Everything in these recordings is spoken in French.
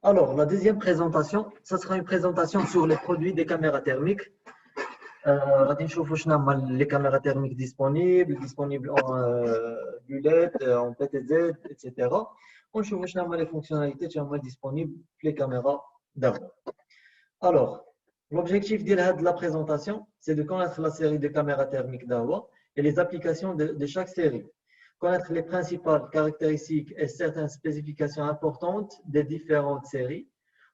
Alors, la deuxième présentation, ce sera une présentation sur les produits des caméras thermiques. غادي نشوفوا شنو هما les caméras thermiques disponibles en lunettes, en PTZ, etc. ونشوفوا شنو هما les fonctionnalités qui sont disponibles في les caméras d'avant. Alors, l'objectif de la présentation, c'est de connaître la série de caméras thermiques d'Awa et les applications de chaque série. Connaître les principales caractéristiques et certaines spécifications importantes des différentes séries.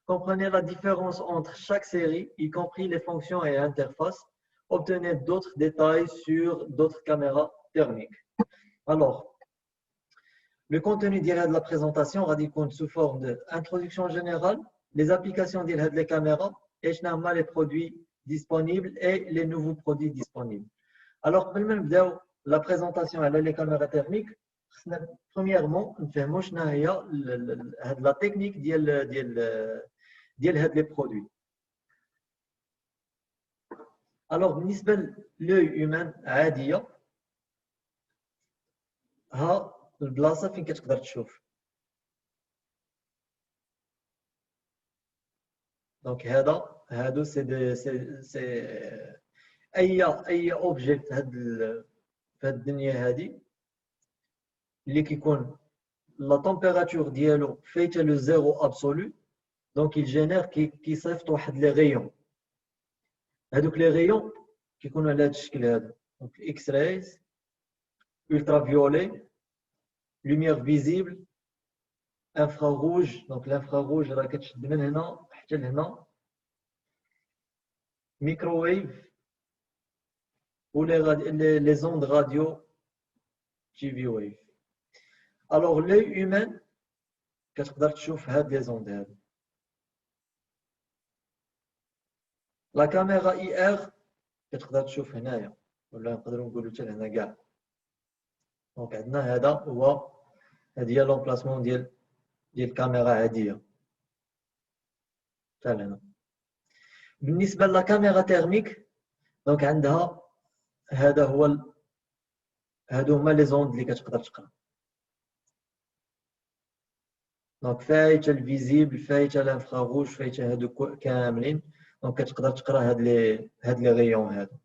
Comprenez la différence entre chaque série, y compris les fonctions et interfaces. Obtenez d'autres détails sur d'autres caméras thermiques. Alors, le contenu de la présentation va sous forme d'introduction générale, les applications de les caméras, et les produits disponibles et les nouveaux produits disponibles. Alors, la présentation des caméras thermiques, premièrement, nous faisons la technique des produits. Alors, l'œil humain عادية ها البلاصة فين كتقدر تشوف. دونك هادو سي اي اوبجي في هاد الدنيا هادي اللي كيكون لا تمبيراتور ديالو فايته لو زيرو ابسولو دونك يجينير كيصيفط واحد لي غيون. هادوك لي غيون كيكونوا على هاد الشكل هذا. دونك اكس رايز ultra violet, lumière visible, infrarouge. Donc l'infrarouge راه كتشد من هنا حتى لهنا. Microwave ou les ondes radio TV wave. Alors l'œil humain كتقدر تشوف هاد les ondes هاد. La caméra IR كتقدر تشوف هنايا ولا نقدروا نقولوا حتى لهنا كاع. دونك عندنا هذا هو هي لومبلاسمون ديال الكاميرا عاديه حتى لهنا. بالنسبه للكاميرا تيرميك دونك عندها هذا هو هادو هما لي زوند اللي كتقدر تقرا. دونك فايته الفيزيبل فايته الانفراروج فايته هادو كاملين. دونك كتقدر تقرا هاد لي غيون هادو.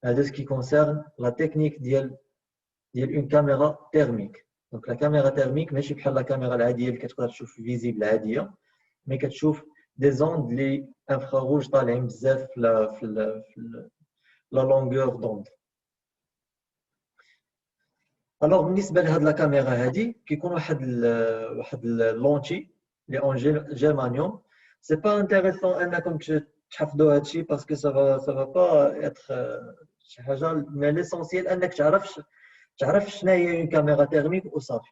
هذا ce qui concerne la technique ديال une caméra thermique. Donc la caméra thermique ماشي بحال la caméra العاديه اللي كتقدر تشوف فيزيبل عاديه مي كتشوف دي زوند اللي انفراروج طالعين بزاف في لا لونغور دوند. الوغ بالنسبه لهاد لا كاميرا هادي كيكون واحد لونتي لي اون جيرمانيوم. سي با انتريسون انكم تحفظوا هادشي باسكو سا فا با اتر شي حاجه مي ليسونسيال انك تعرف شنو هي اون كاميرا تيرميك وصافي.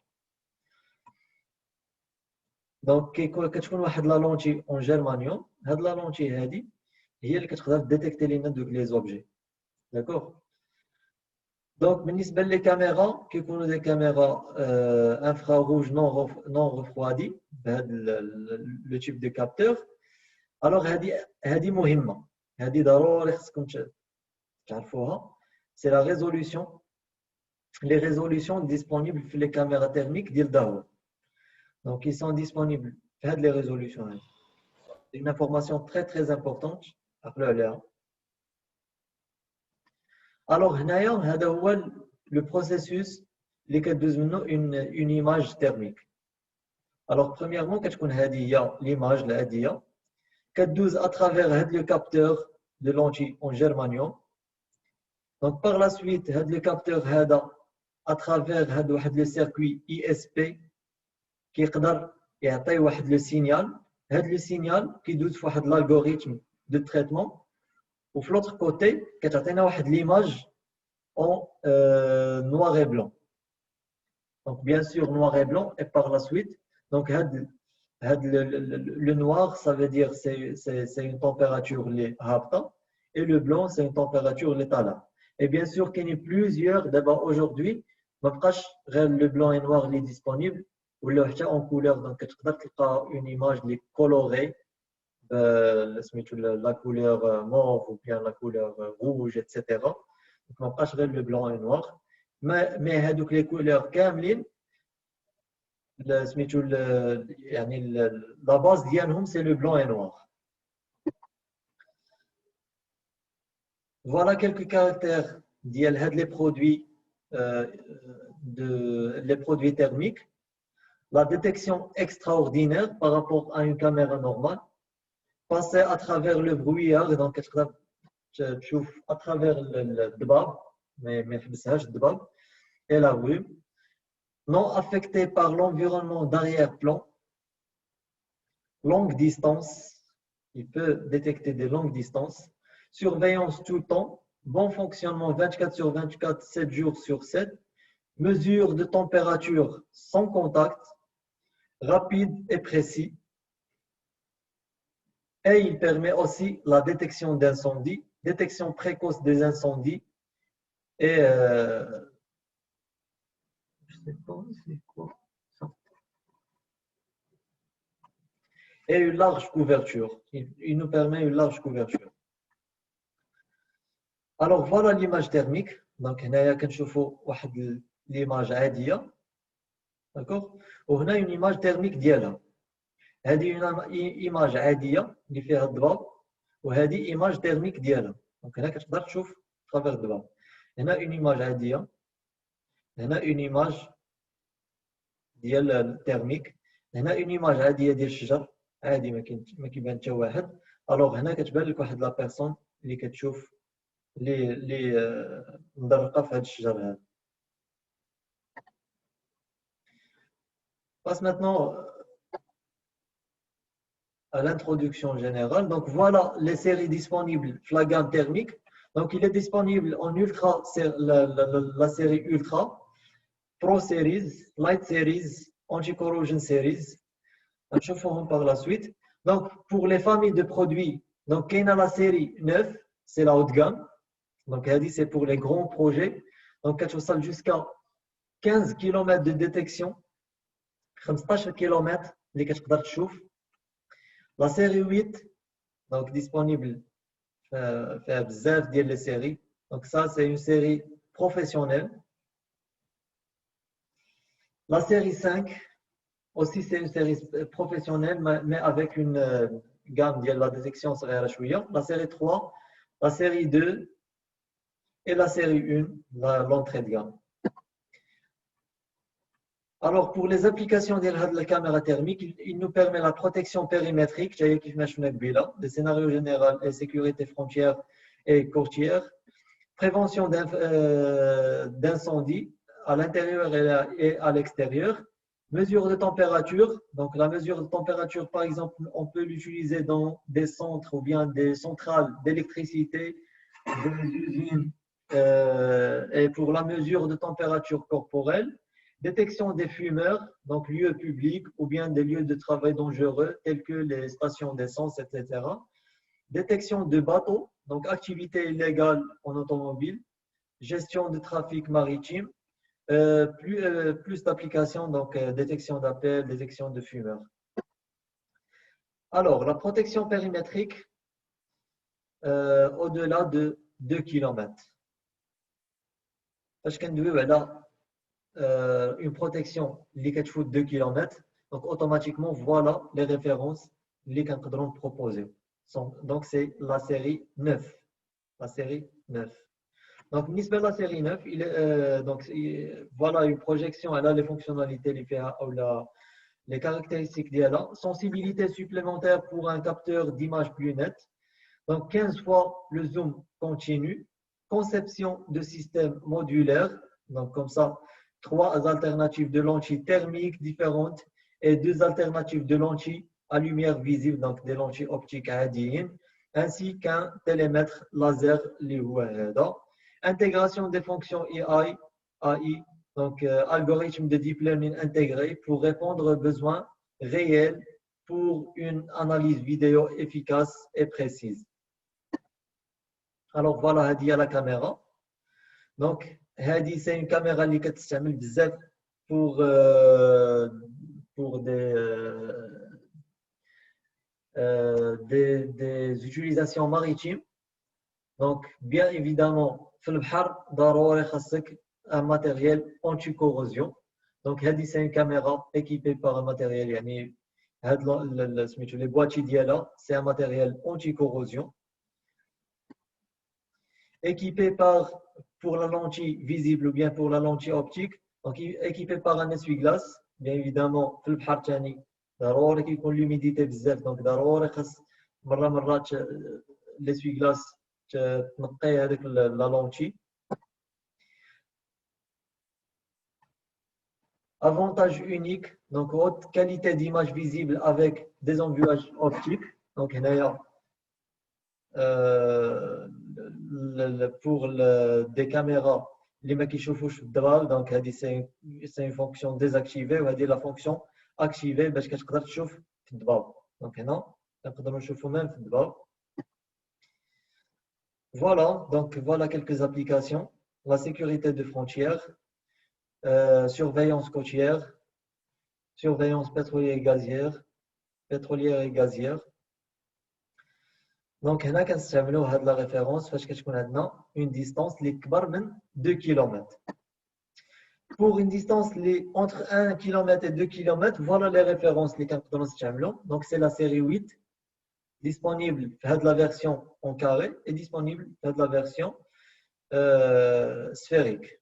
دونك كتكون واحد لا لونتي اون جيرمانيوم. هاد لا لونتي هادي هي اللي كتقدر ديتيكتي لينا دوك لي زوبجي. داكوغ. دونك بالنسبه لي كاميرا كيكونوا دي كاميرا انفراروج نون ريفروادي بهاد لو تيب دو كابتور. الوغ هادي مهمه. هادي ضروري خصكم تعرفوها. سي لا ريزولوسيون. Les résolutions disponibles pour les caméras thermiques ديال Dahua. Donc ils sont disponibles pour les résolutions. C'est une information très importante. Rappelez-le. Alors هنايا هذا هو le processus اللي كدوز منه une image thermique. Alors premièrement كتكون هذه هي l'image العاديه كدوز à travers هذا le capteur de lentille en germanium. Donc par la suite هذا le capteur هذا à travers هاد واحد لو سيركوي ISP كيقدر يعطي واحد لو سينيال. هاد لو سينيال كيدوز في واحد l'algorithme de traitement وفي l'autre côté كتعطينا واحد l'image en noir et blanc. Donc bien sûr noir et blanc et par la suite donc هاد le noir ça veut dire c'est une température اللي هابطه et le blanc c'est une température اللي طالعه. Et bien sûr qu'il y a plusieurs d'abord aujourd'hui ما بقاش غير لو بلون اي نوار اللي ديسپونيبل ولا حتى اون كولور. دونك تقدر تلقى اون ايماج اللي كولوري سميتو لا كولور موف او بيان لا كولور روج ايتترا. دونك ما بقاش غير لو بلون اي نوار مي هادوك لي كولور كاملين la base ديالهم c'est le blanc et noir. Voilà quelques caractères ديال هاد les produits les produits thermiques. La détection extraordinaire par rapport à une caméra normale, passer à travers le brouillard, donc à travers le dbab, mais le dbab et la brume, non affecté par l'environnement d'arrière-plan, longue distance, il peut détecter des longues distances, surveillance tout le temps, bon fonctionnement 24 sur 24, 7 jours sur 7, mesure de température sans contact, rapide et précis. Et il permet aussi la détection d'incendies, détection précoce des incendies et je sais pas c'est quoi ça. Et une large couverture. Il nous permet une large couverture. Alors voilà l'image thermique. Donc هنايا كنشوفوا واحد l'image عادية. D'accord. وهنا une image thermique ديالها. هذه image عاديه اللي فيها الضباب وهذه image thermique ديالها. دونك هنا كتقدر تشوف ترافير الضباب. هنا une image عاديه، هنا une image ديال التيرميك، هنا une image عاديه ديال الشجر عادي ما كيبان حتى واحد. الوغ هنا كتبان لك واحد لا بيرسون اللي كتشوف اللي مدرقه في هذا الشجر هذا. Passe maintenant à l'introduction générale. Donc voilà les séries disponibles la gamme thermique. Donc il est disponible en ultra, la série ultra, Pro Series, Light Series, Anti-Corrosion Series. On chauffe par la suite. Donc pour les familles de produits, donc il y a la série 9, c'est la haute gamme. Donc c'est pour les grands projets. Donc jusqu'à 15 km de détection, 15 km اللي كتقدر تشوف. La série 8, donc disponible faire bzaf ديال les séries. Donc ça c'est une série professionnelle. La série 5 aussi c'est une série professionnelle mais avec une gamme de la détection صغيرة شوية. La série 3, la série 2 et la série 1, l'entrée de gamme. Alors, pour les applications de la caméra thermique, il nous permet la protection périmétrique, des scénarios généraux et sécurité frontière et côtière, prévention d'incendie à l'intérieur et à l'extérieur, mesure de température. Donc, la mesure de température, par exemple, on peut l'utiliser dans des centres ou bien des centrales d'électricité, des usines, et pour la mesure de température corporelle. Détection des fumeurs, donc lieux publics ou bien des lieux de travail dangereux tels que les stations d'essence, etc. Détection de bateaux, donc activité illégale en automobile, gestion de trafic maritime, plus d'applications, donc détection d'appels, détection de fumeurs. Alors, la protection périmétrique au-delà de 2 km. Parce qu'on doit une protection qui est de 2 km, donc automatiquement voilà les références que nous pouvons proposer. Donc c'est la série 9. La série 9. Donc la série 9, voilà une projection, elle a les fonctionnalités, les caractéristiques d'elle. Sensibilité supplémentaire pour un capteur d'image plus nette. Donc 15 fois le zoom continu. Conception de système modulaire. Donc comme ça, 3 alternatives de lentilles thermiques différentes et 2 alternatives de lentilles à lumière visible, donc des lentilles optiques عاديين, ainsi qu'un télémètre laser اللي هو هذا. Intégration des fonctions AI, donc algorithme de deep learning intégré pour répondre aux besoins réels pour une analyse vidéo efficace et précise. Alors voilà, هذه la caméra. Donc هذه c'est une caméra اللي كتستعمل بزاف pour des utilisations maritimes. Donc bien évidemment في البحر ضروري خاصك un matériel anti-corrosion. Donc, c'est une caméra équipée par un matériel, les boîtiers d'IALA, c'est un matériel anti-corrosion, équipé pour la lentille visible ou bien pour la lentille optique, donc équipé par un essuie-glace, bien évidemment, في البحر ثاني ضروري كيكون l'humidité بزاف donc ضروري خاص مرات l'essuie-glace تنقي هذيك la lentille. Avantage unique, donc haute qualité d'image visible avec des embuages optiques. Donc, pour des caméras, les mecs qui chauffent donc c'est une fonction désactivée, ou la fonction activée, parce que je peux chauffer donc non, on chauffe même voilà, donc voilà quelques applications. La sécurité de frontières, surveillance côtière, surveillance pétrolière et gazière. Donc, هنا كنستعملوا هاد la référence فاش كتكون عندنا une distance اللي كبر من 2 km. Pour une distance entre 1 km et 2 km, voilà les références اللي كنقدروا نستعملوا. Donc, c'est la série 8 disponible في هاد la version en carré et disponible في هاد la version sphérique.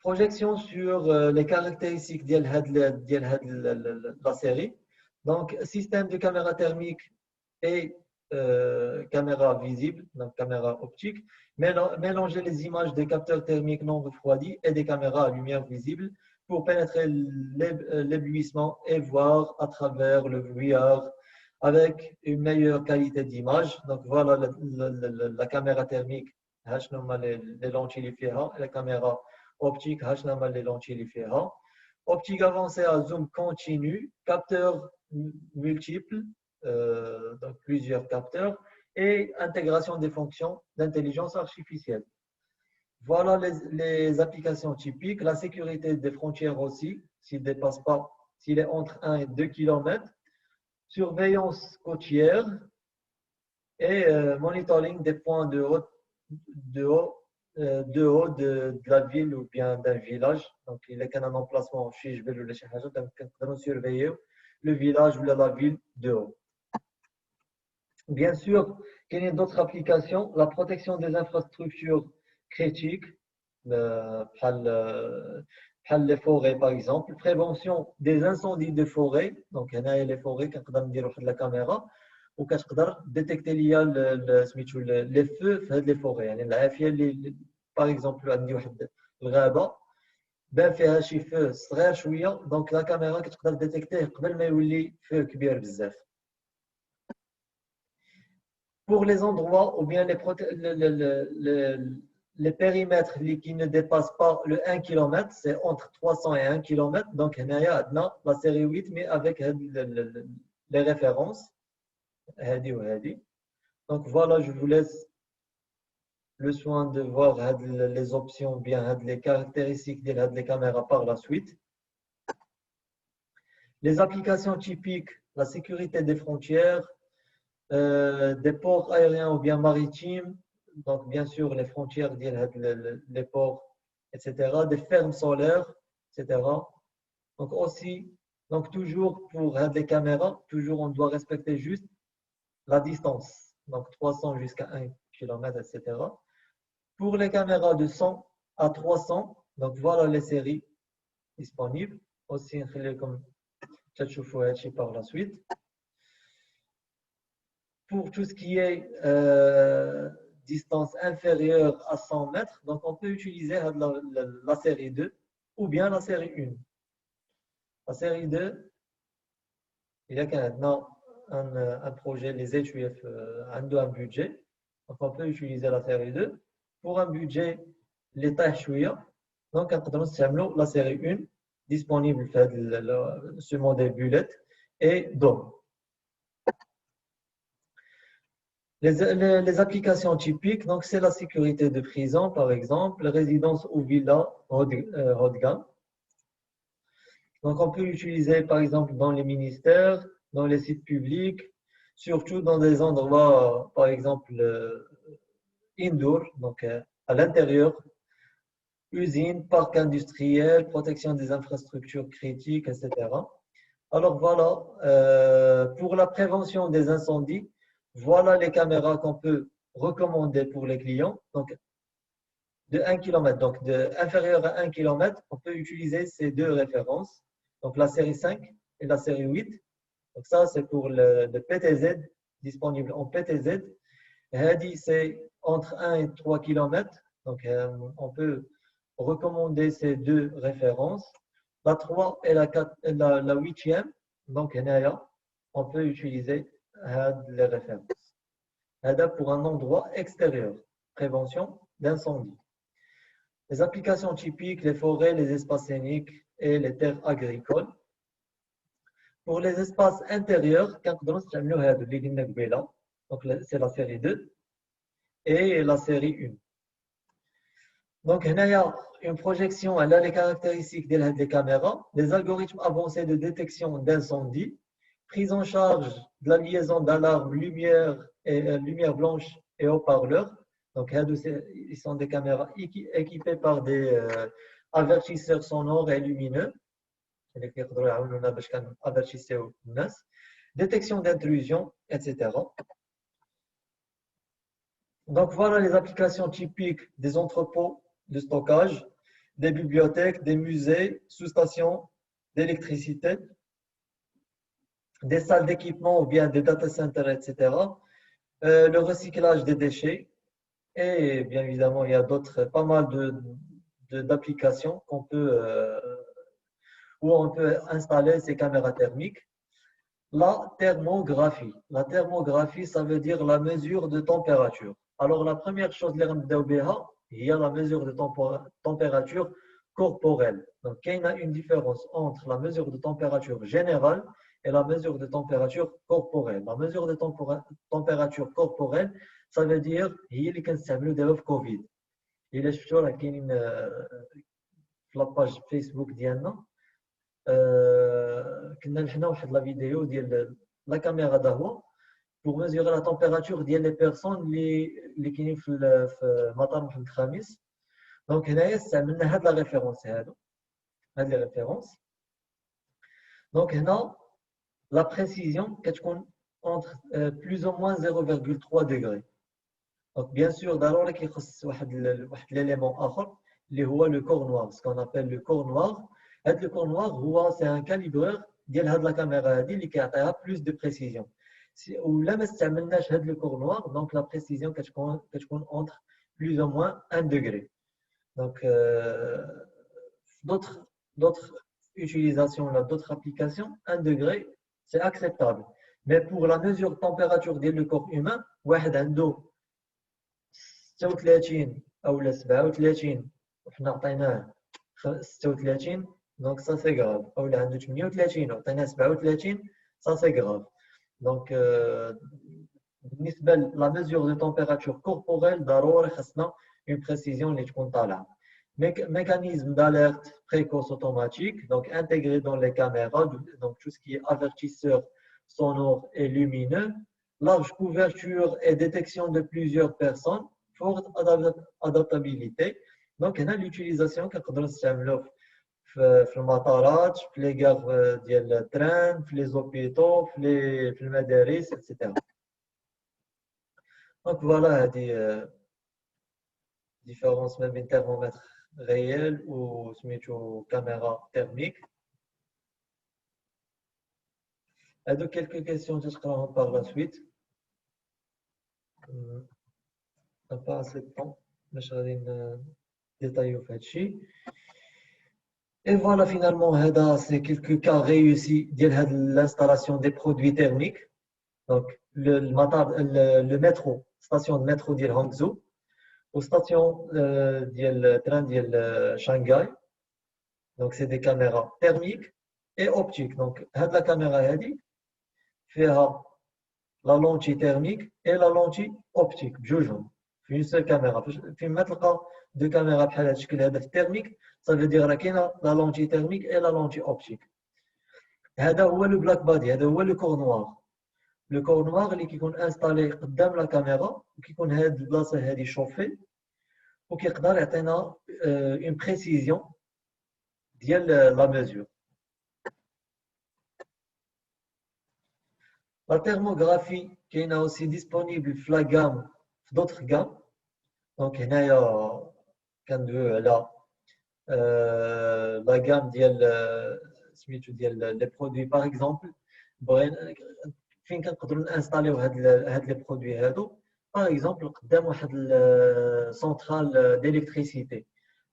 Projection sur les caractéristiques de la série. Donc, système de caméra thermique et caméra visible, donc caméra optique, mélanger les images des capteurs thermiques non refroidis et des caméras à lumière visible pour pénétrer l'éblouissement et voir à travers le brouillard avec une meilleure qualité d'image. Donc voilà la caméra thermique, les lentilles et la caméra optique, les lentilles et optique avancée à zoom continu, capteurs multiples, donc plusieurs capteurs, et intégration des fonctions d'intelligence artificielle. Voilà les applications typiques. La sécurité des frontières aussi, s'il ne dépasse pas, s'il est entre 1 et 2 km. Surveillance côtière et monitoring des points de haut de la ville ou bien d'un village. Donc, il y a un emplacement chez je vais surveiller le village ou la ville de haut. Bien sûr, il y a d'autres applications. La protection des infrastructures critiques, les forêts par exemple. Prévention des incendies de forêt. Donc, il y a les forêts qui peuvent la caméra ou qui peuvent détecter les feux dans les forêts. Par exemple, le ben فيها شي feu صغير شويه donc la caméra كتقدر détecter قبل ما يولي feu كبير بزاف. Pour les endroits ou bien les périmètres qui ne dépassent pas le 1 km, c'est entre 300 et 1 km. Donc, il y a la série 8, mais avec les références. Donc, voilà, je vous laisse le soin de voir les options, bien les caractéristiques des caméras par la suite. Les applications typiques, la sécurité des frontières, des ports aériens ou bien maritimes, donc bien sûr les frontières, les ports, etc., des fermes solaires, etc. Donc aussi, donc toujours pour les caméras, toujours on doit respecter juste la distance, donc 300 jusqu'à 1 km, etc. Pour les caméras de 100 à 300, donc voilà les séries disponibles. Aussi, comme par la suite. Pour tout ce qui est distance inférieure à 100 mètres, donc on peut utiliser la série 2 ou bien la série 1. La série 2, il y a maintenant un projet, les HUF, un budget. Donc on peut utiliser la série 2. Pour un budget, l'État chouïa, donc on la série 1 disponible ce modèle bullet et DOM. Les applications typiques, donc c'est la sécurité de prison, par exemple, résidence ou villa haut de gamme. Donc, on peut l'utiliser, par exemple, dans les ministères, dans les sites publics, surtout dans des endroits, par exemple, indoor, donc à l'intérieur, usines, parcs industriels, protection des infrastructures critiques, etc. Alors voilà, pour la prévention des incendies, voilà les caméras qu'on peut recommander pour les clients. Donc, de 1 km, donc inférieur à 1 km, on peut utiliser ces deux références. Donc, la série 5 et la série 8. Donc, ça, c'est pour le PTZ, disponible en PTZ. Hadi, c'est entre 1 et 3 km. Donc, on peut recommander ces deux références. La 3 et la 8e. Donc, on peut utiliser les références. Pour un endroit extérieur. Prévention d'incendie. Les applications typiques, les forêts, les espaces scéniques et les terres agricoles. Pour les espaces intérieurs, donc c'est la série 2 et la série 1. Donc, il y a une projection, elle a les caractéristiques des caméras, les algorithmes avancés de détection d'incendie, prise en charge de la liaison d'alarme, lumière blanche et haut-parleurs. Donc, ils sont des caméras équipées par des avertisseurs sonores et lumineux. Détection d'intrusion, etc. Donc, voilà les applications typiques des entrepôts de stockage, des bibliothèques, des musées, sous-stations d'électricité, des salles d'équipement ou bien des data centers, etc. Le recyclage des déchets et bien évidemment, il y a pas mal d'applications où on peut installer ces caméras thermiques. La thermographie. La thermographie, ça veut dire la mesure de température. Alors, la première chose, il y a la mesure de température corporelle. Donc, il y a une différence entre la mesure de température générale et la mesure de température corporelle. La mesure de température corporelle, ça veut dire هي اللي كنستعملوا دابا في كوفيد. إلا شفتوا راه كاينين في لاباج فيسبوك ديالنا كنا حنا واحد لا فيديو ديال لا كاميرا دهوا pour mesurer la température ديال les personnes اللي كاينين في مطار محمد الخامس. دونك هنايا استعملنا هاد لا ريفيرونس هادو هاد لي ريفيرونس. دونك هنا لا بريسيزيون كتكون entre plus ou moins 0,3 degrés. Donc bien sûr ضروري كيخص واحد l'élément اخر اللي هو le corps noir, ce qu'on appelle le corps noir. هاد le corps noir هو c'est un calibreur ديال هاد لا كاميرا هادي اللي كيعطيها plus de précision. ولا ما استعملناش هاد le corps noir, donc la précision كتكون entre plus ou moins 1 degré. Donc d'autres utilisations là, d'autres applications, 1 degré c'est acceptable. Mais pour la mesure de température ديال le corps humain, واحد عنده 36 او 37 وحنا عطيناه 36, donc ça c'est grave. او اللي عنده 38 وعطيناه 37, ça c'est grave. Donc بالنسبه la mesure de température corporelle ضروري خصنا une précision اللي تكون طالعه. Mécanisme d'alerte précoce automatique, donc intégré dans les caméras, donc tout ce qui est avertisseur sonore et lumineux, large couverture et détection de plusieurs personnes, forte adaptabilité. Donc, on a l'utilisation qu'on نستعملوا في المطارات, في les gares ديال التران, في les hôpitaux, في المدارس, etc. Donc voilà, هذه différence même بين thermomètre réel ou caméra thermique. Donc, quelques questions تقراهم par la suite. On n'a pas assez de temps, mais je vais détailler في هادشي. Et voilà, finalement, c'est quelques cas réussis de l'installation des produits thermiques. Donc, le métro, station de métro de Hangzhou, ou station de train de Shanghai. Donc, c'est des caméras thermiques et optiques. Donc, la caméra fait la lentille thermique et la lentille optique. Une seule caméra. في ما تلقى deux caméras بحال هذا الشكل هذا في thermique, ça veut dire كاينه la lentille thermique et la lentille optique. هذا هو le black body, هذا هو le corps noir. Le corps noir اللي كيكون انستالي قدام لا كاميرا وكيكون هاد البلاصه هذه شوفي وكيقدر يعطينا une précision ديال la mesure. La thermographie qui est aussi disponible في la gamme d'autres gammes. Donc هنايا كندويو على la gamme ديال سميتو ديال les produits par exemple بغينا فين كنقدروا نانستاليو هاد لي برودوي هادو. باغ اكزومبل قدام واحد سونترال ديليكتريسيتي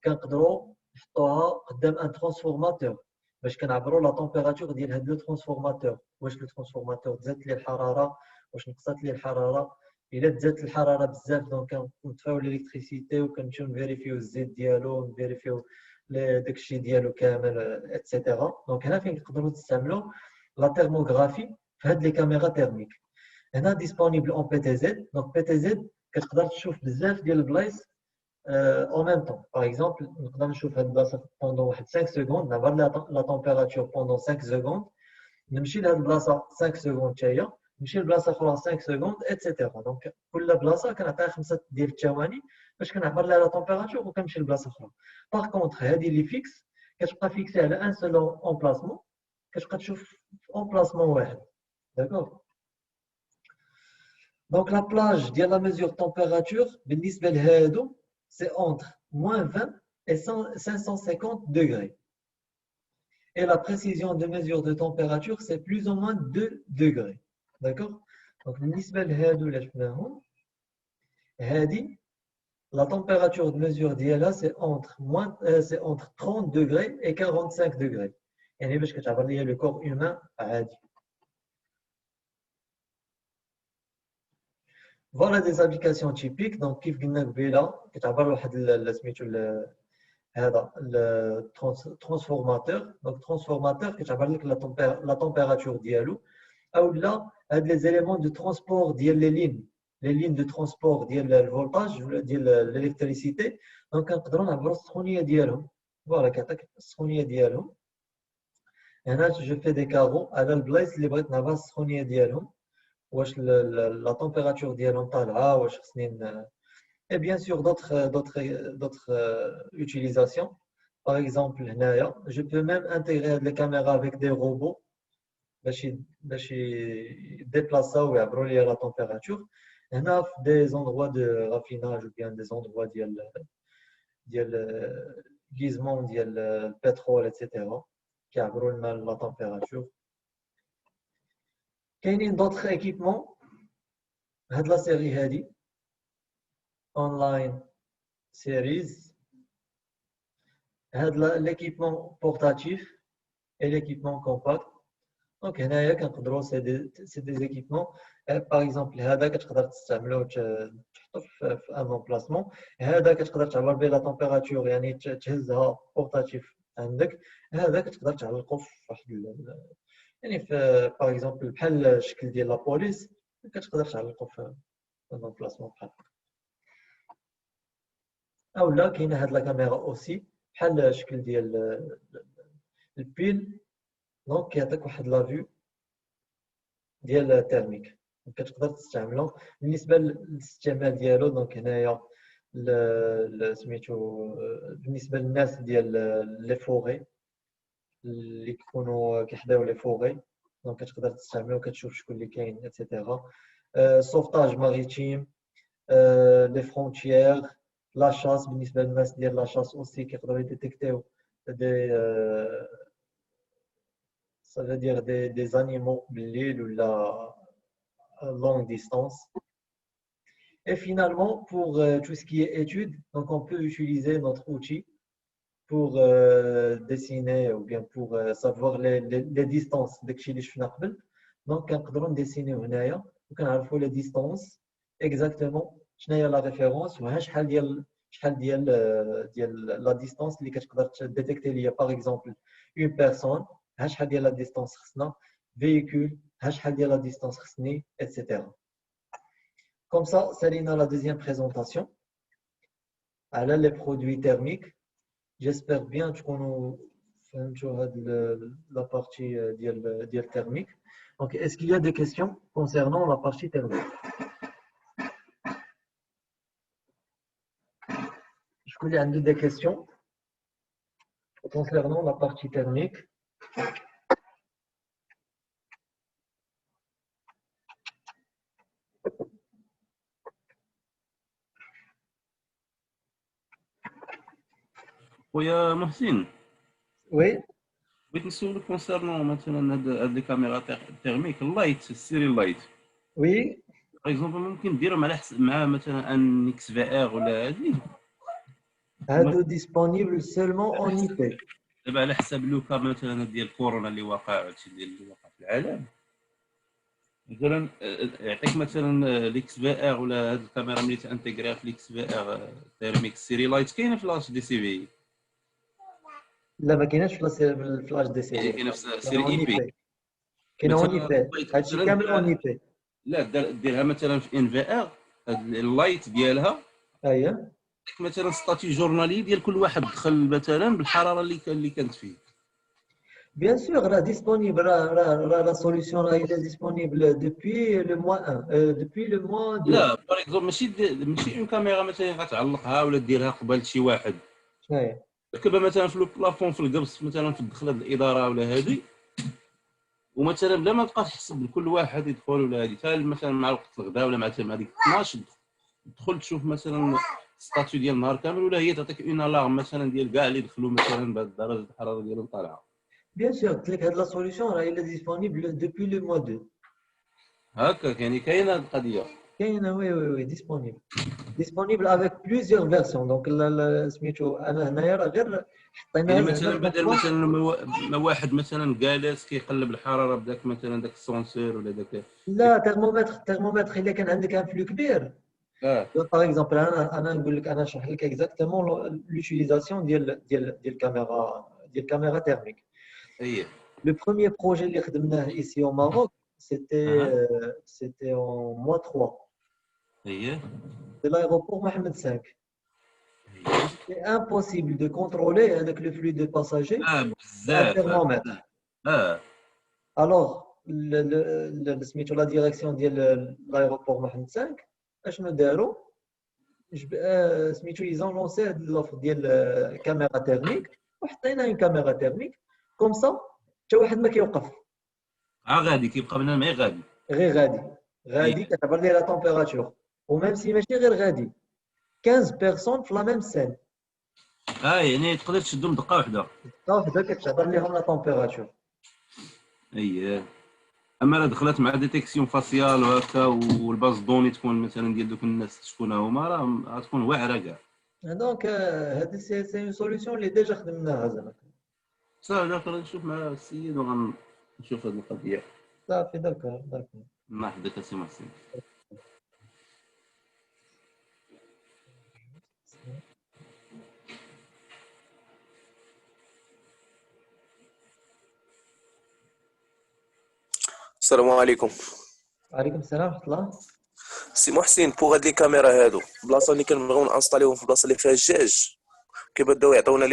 كنقدروا نحطوها قدام ان ترانسفورماتور باش كنعبروا لا تمبيراتور ديال هاد لو ترانسفورماتور. واش لو ترانسفورماتور تزادت ليه الحراره واش نقصات ليه الحراره. الا تزادت الحراره بزاف دونك كنطفيو الالكتريسيتي وكنمشيو نفيريفيو الزيت ديالو نفيريفيو داكشي ديالو كامل اتسيتيرا. دونك هنا فين تقدروا تستعملوا لا تhermographie في هاد لي كاميرا تيرميك. هنا ديسپونيبل اون بي تي زد. دونك بي تي زد كتقدر تشوف بزاف ديال البلايص en même temps. Par exemple, نقدر نشوف هاد البلاصه pendant واحد 5 secondes نعبر لا تمبيراتور pendant 5 secondes نمشي لهاد البلاصه 5 secondes حتى هي نمشي لبلاصه اخرى 5 secondes اتسيتيرا. دونك كل بلاصه كنعطيها 5 ديال الثواني باش كنعبر لها لا تمبيراتور وكنمشي لبلاصه اخرى. باغ كونطخ هادي اللي فيكس كتبقى فيكسي على ان سول امبلاسمون كتبقى تشوف في امبلاسمون واحد. داكوغ. دونك لا بلاج ديال لا ميزور تمبيراتور بالنسبه لهادو سي اونتر -20 et 550 degrés. Et la précision de mesure de température, c'est plus ou moins 2 degrés. D'accord? Donc, بالنسبة لهادو اللي شفناهم هادي la température de mesure ديالها c'est entre 30 degrés et 45 degrés. يعني باش كتعبر ليا le corps humain عادي. Voilà des applications typiques. Donc كيف قلنا قبيله كتعبر واحد سميتو هذا الترانسفورماتور. دونك ترانسفورماتور كتعبر لك لا تمبيراتور ديالو او لا هاد لي زيليمون دو ترونسبور ديال لي لين دو ترونسبور ديال الفولتاج ديال الالكتريسيتي. دونك كنقدروا نعبروا السخونيه ديالهم. فوالا كيعطيك السخونيه ديالهم. هنا جو في دي كارو على البلايص اللي بغيت نعبر السخونيه ديالهم واش لا تمبيراتور ديالهم طالعه واش خصني. Et bien sûr, d'autres utilisations. Par exemple, je peux même intégrer les caméras avec des robots. Je déplace ou abroger la température. Il y a des endroits de raffinage ou bien des endroits de gisement, de pétrole, etc. qui abrogent la température. Il y a d'autres équipements. La série هذه online series. L'équipement portatif et l'équipement compact. Donc هنايا كنقدروا c'est des équipements. Par exemple هذا كتقدر تستعملو تحطو في ان امبلاسمون. هذا كتقدر تعبر به لا تمبيراتور يعني تهزها بورتاتيف عندك. هذا كتقدر تعلقو في واحد يعني في باغ اكزومبل بحال الشكل ديال لا بوليس كتقدر تعلقو في ان امبلاسمون بحال هكا. او لا كاينه هاد لا كاميرا اوسي بحال الشكل ديال البيل. دونك كيعطيك واحد لا فيو ديال التيرميك كتقدر تستعملو بالنسبه للاستعمال ديالو. دونك هنايا سميتو بالنسبه للناس ديال لي فوغي اللي كيكونوا كيحداو لي فوغي. دونك كتقدر تستعملو كتشوف شكون اللي كاين اتسيتيرا. سوفتاج ماريتيم لي فرونتيير لا شاس. بالنسبه للناس ديال لا شاس اوسي كيقدروا يديتيكتيو دي ça veut dire des animaux بالليل ولا longue distance. Et finalement, pour tout ce qui est études, donc on peut utiliser notre outil pour dessiner ou bien pour savoir les distances داكشي اللي شفنا قبل. donc كنقدروا نديسينيو هنايا وكنعرفوا les distances exactement شنو هي لا ريفيرونس وها شحال ديال لا ديستانس اللي كتقدر تديتيكتي ليا. باغ اكزومبل اون بيرسون ها شحال ديال لا ديستانس خصنا. فييكول ها شحال ديال لا ديستانس خصني etc. Comme ça, سالينا la deuxième présentation على les produits thermiques. J'espère bien تكونوا فهمتوا هاد la partie ديال thermique. Donc est-ce qu'il y a des questions concernant la partie thermique? Il y a des questions concernant la partie thermique. ويا محسن Oui, بغيت نسولك كونسيرنون مثلا هاد لي كاميرا تيرميك اللايت السيري لايت oui. باغ اكزومبل ممكن ديرهم على حسب مع مثلا ان اكس في ار ولا هادي هادو disponible seulement en IP. دابا على حسب لوكا مثلا ديال كورونا اللي واقع هادشي ديال اللي واقع في العالم مثلا يعطيك مثلا الاكس في ار ولا هاد الكاميرا ملي تانتيغريها في الاكس في ار تيرميك سيري لايت كاينه في لاش دي سي في لا ما كايناش في الفلاش دي سي في. كاينه في كاينه سيري اون اي اي بي بي. كاينه اون اي مثلا بي. اللايت هادشي مثلا كامل اون اي بي. لا ديرها مثلا في ان في ار اللايت ديالها اييه مثلا ستاتي جورنالي ديال كل واحد دخل مثلا بالحراره اللي كانت فيه bien sûr راه disponible راه la solution راه elle est disponible depuis le mois 1 depuis le mois 2. لا باغ اكزومبل ماشي اون كاميرا مثلا غتعلقها ولا ديرها قبال شي واحد اييه ركبها مثلا في البلافون في القبص مثلا في الدخله ديال الاداره ولا هذه ومثلا بلا ما تبقى تحسب لكل واحد يدخل ولا هذه حتى مثلا مع وقت الغداء ولا مع هذيك 12 تدخل تشوف مثلا ستاتيو ديال النهار كامل ولا هي تعطيك اون الارم مثلا ديال كاع اللي دخلوا مثلا بهذه درجه الحراره ديالهم طالعه bien sûr قلت لك هاد la solution راه elle est disponible depuis le mois 2. هكا يعني كاينه هذه القضيه كاينه وي disponible avec plusieurs versions donc سميتو انا هنايا راه غير يعني حطيناها زعما مثلا بدل الفوا. مثلا ما واحد مثلا جالس كيقلب الحراره بداك مثلا داك السونسور ولا داك لا ترمومتر الا كان عندك ان فلو كبير. اه باغ اكزومبل انا نقول لك انا نشرح لك اكزاكتومون لوتيليزاسيون ديال كاميرا تhermique. اييه Le premier projet اللي خدمناه ici au Maroc, اها c'était en mois 3 اييه de l'aéroport Mohamed V. اييه C'est impossible de contrôler avec le flux de passagers un بزاف thermomètre. اه Alors, سميتو la direction ديال l'aéroport Mohamed V, اشنو داروا؟ سميتو ils ont lancé هاد l'offre ديال كاميرا تhermique وحطينا une caméra thermique comme ça حتى واحد ما كيوقف غادي كيبقى بنادم غير غادي غير غادي اييه كتعبر ليه لا تمبيراتور وميم سي ماشي غير غادي 15 بيرسون في لا ميم سين يعني تقدر تشدهم دقه واحده دقه وحده كتعبر ليهم لا تمبيراتور. اييه اما لا دخلت مع ديتيكسيون فاسيال وهكا والباز دوني تكون مثلا ديال دوك الناس شكون هما راه غتكون واعره كاع دونك هذه سي اون سوليسيون اللي ديجا خدمناها زعما. صافي داخل نشوف مع السيد وغنشوف هذه القضيه صافي داكور الله يحفظك اسي محسن. السلام عليكم. وعليكم السلام ورحمه الله. سي محسن بوغ هاد لي كاميرا هادو بلاصه اللي كنبغيو نانستاليوهم في بلاصه اللي فيها الجاج كيبداو يعطيونا